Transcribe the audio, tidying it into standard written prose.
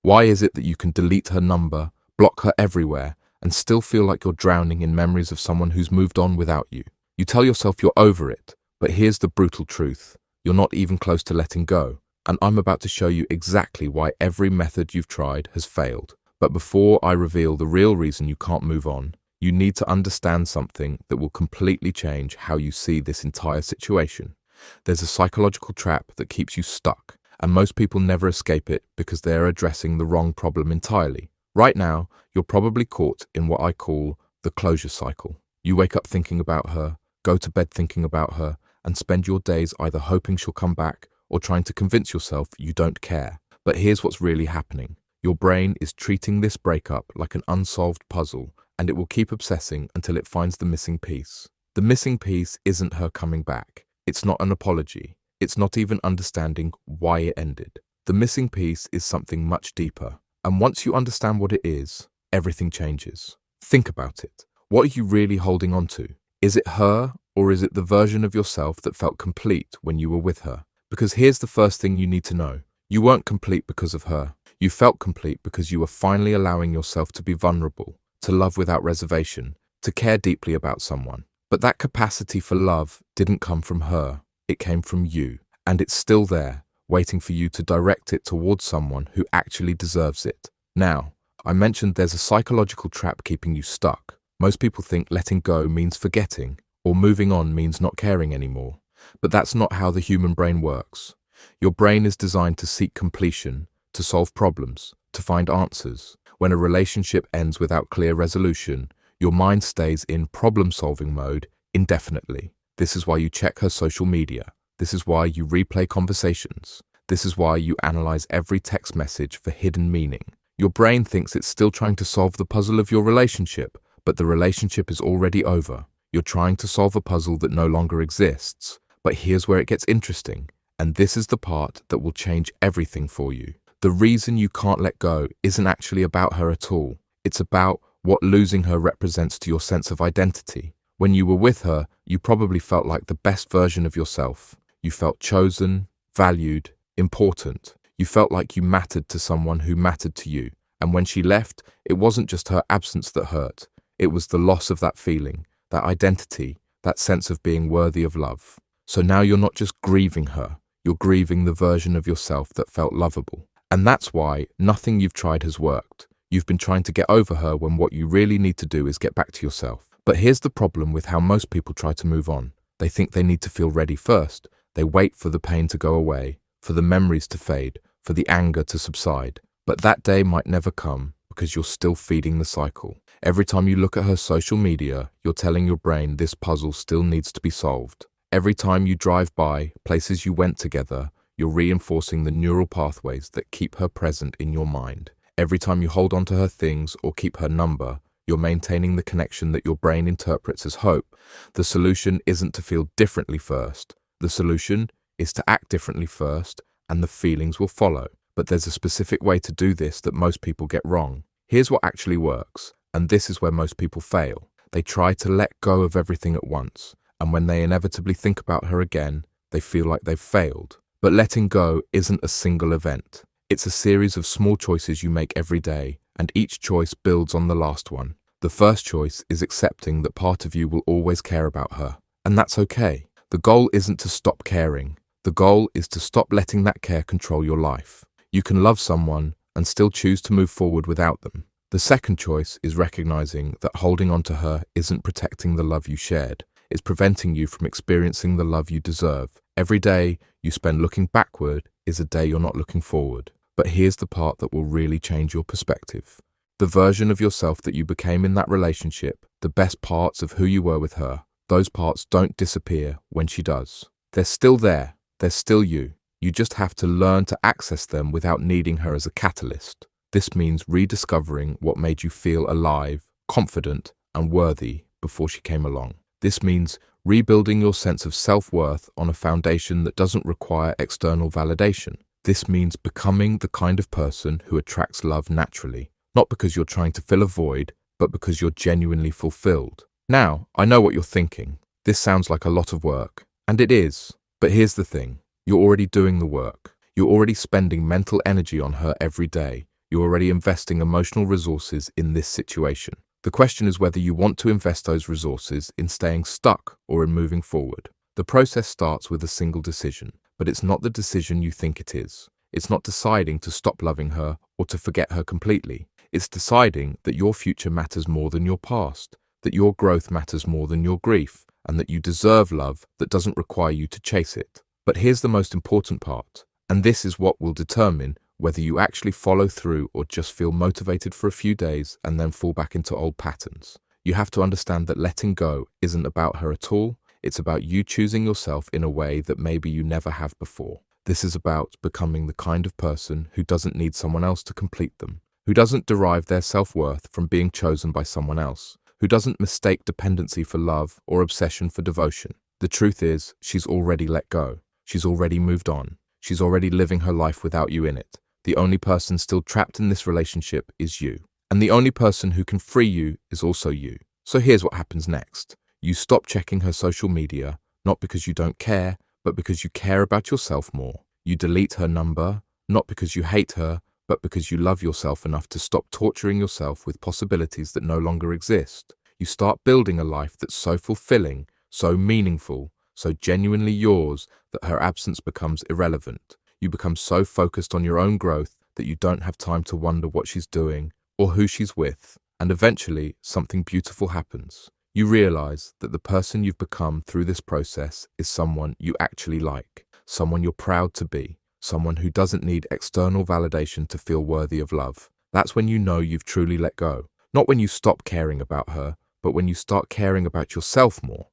Why is it that you can delete her number, block her everywhere, and still feel like you're drowning in memories of someone who's moved on without you? You tell yourself you're over it, but here's the brutal truth. You're not even close to letting go. And I'm about to show you exactly why every method you've tried has failed. But before I reveal the real reason you can't move on, you need to understand something that will completely change how you see this entire situation. There's a psychological trap that keeps you stuck, and most people never escape it because they're addressing the wrong problem entirely. Right now, you're probably caught in what I call the closure cycle. You wake up thinking about her, go to bed thinking about her, and spend your days either hoping she'll come back or trying to convince yourself you don't care. But here's what's really happening. Your brain is treating this breakup like an unsolved puzzle, and it will keep obsessing until it finds the missing piece. The missing piece isn't her coming back. It's not an apology. It's not even understanding why it ended. The missing piece is something much deeper. And once you understand what it is, everything changes. Think about it. What are you really holding on to? Is it her, or is it the version of yourself that felt complete when you were with her? Because here's the first thing you need to know. You weren't complete because of her. You felt complete because you were finally allowing yourself to be vulnerable, to love without reservation, to care deeply about someone. But that capacity for love didn't come from her. It came from you. And it's still there, waiting for you to direct it towards someone who actually deserves it. Now, I mentioned there's a psychological trap keeping you stuck. Most people think letting go means forgetting, or moving on means not caring anymore. But that's not how the human brain works. Your brain is designed to seek completion, to solve problems, to find answers. When a relationship ends without clear resolution, your mind stays in problem-solving mode indefinitely. This is why you check her social media. This is why you replay conversations. This is why you analyze every text message for hidden meaning. Your brain thinks it's still trying to solve the puzzle of your relationship, but the relationship is already over. You're trying to solve a puzzle that no longer exists. But here's where it gets interesting, and this is the part that will change everything for you. The reason you can't let go isn't actually about her at all. It's about what losing her represents to your sense of identity. When you were with her, you probably felt like the best version of yourself. You felt chosen, valued, important. You felt like you mattered to someone who mattered to you. And when she left, it wasn't just her absence that hurt. It was the loss of that feeling, that identity, that sense of being worthy of love. So now you're not just grieving her, you're grieving the version of yourself that felt lovable. And that's why nothing you've tried has worked. You've been trying to get over her when what you really need to do is get back to yourself. But here's the problem with how most people try to move on. They think they need to feel ready first. They wait for the pain to go away, for the memories to fade, for the anger to subside. But that day might never come because you're still feeding the cycle. Every time you look at her social media, you're telling your brain this puzzle still needs to be solved. Every time you drive by places you went together, you're reinforcing the neural pathways that keep her present in your mind. Every time you hold on to her things or keep her number, you're maintaining the connection that your brain interprets as hope. The solution isn't to feel differently first. The solution is to act differently first, and the feelings will follow. But there's a specific way to do this that most people get wrong. Here's what actually works, and this is where most people fail. They try to let go of everything at once. And when they inevitably think about her again, they feel like they've failed. But letting go isn't a single event. It's a series of small choices you make every day, and each choice builds on the last one. The first choice is accepting that part of you will always care about her, and that's okay. The goal isn't to stop caring. The goal is to stop letting that care control your life. You can love someone and still choose to move forward without them. The second choice is recognizing that holding on to her isn't protecting the love you shared. It's preventing you from experiencing the love you deserve. Every day you spend looking backward is a day you're not looking forward. But here's the part that will really change your perspective. The version of yourself that you became in that relationship, the best parts of who you were with her, those parts don't disappear when she does. They're still there. They're still you. You just have to learn to access them without needing her as a catalyst. This means rediscovering what made you feel alive, confident, and worthy before she came along. This means rebuilding your sense of self-worth on a foundation that doesn't require external validation. This means becoming the kind of person who attracts love naturally, not because you're trying to fill a void, but because you're genuinely fulfilled. Now, I know what you're thinking. This sounds like a lot of work, and it is. But here's the thing. You're already doing the work. You're already spending mental energy on her every day. You're already investing emotional resources in this situation. The question is whether you want to invest those resources in staying stuck or in moving forward. The process starts with a single decision, but it's not the decision you think it is. It's not deciding to stop loving her or to forget her completely. It's deciding that your future matters more than your past, that your growth matters more than your grief, and that you deserve love that doesn't require you to chase it. But here's the most important part, and this is what will determine whether you actually follow through or just feel motivated for a few days and then fall back into old patterns. You have to understand that letting go isn't about her at all. It's about you choosing yourself in a way that maybe you never have before. This is about becoming the kind of person who doesn't need someone else to complete them, who doesn't derive their self-worth from being chosen by someone else, who doesn't mistake dependency for love or obsession for devotion. The truth is, she's already let go. She's already moved on. She's already living her life without you in it. The only person still trapped in this relationship is you. And the only person who can free you is also you. So here's what happens next. You stop checking her social media, not because you don't care, but because you care about yourself more. You delete her number, not because you hate her, but because you love yourself enough to stop torturing yourself with possibilities that no longer exist. You start building a life that's so fulfilling, so meaningful, so genuinely yours that her absence becomes irrelevant. You become so focused on your own growth that you don't have time to wonder what she's doing or who she's with. And eventually, something beautiful happens. You realize that the person you've become through this process is someone you actually like, someone you're proud to be, someone who doesn't need external validation to feel worthy of love. That's when you know you've truly let go. Not when you stop caring about her, but when you start caring about yourself more.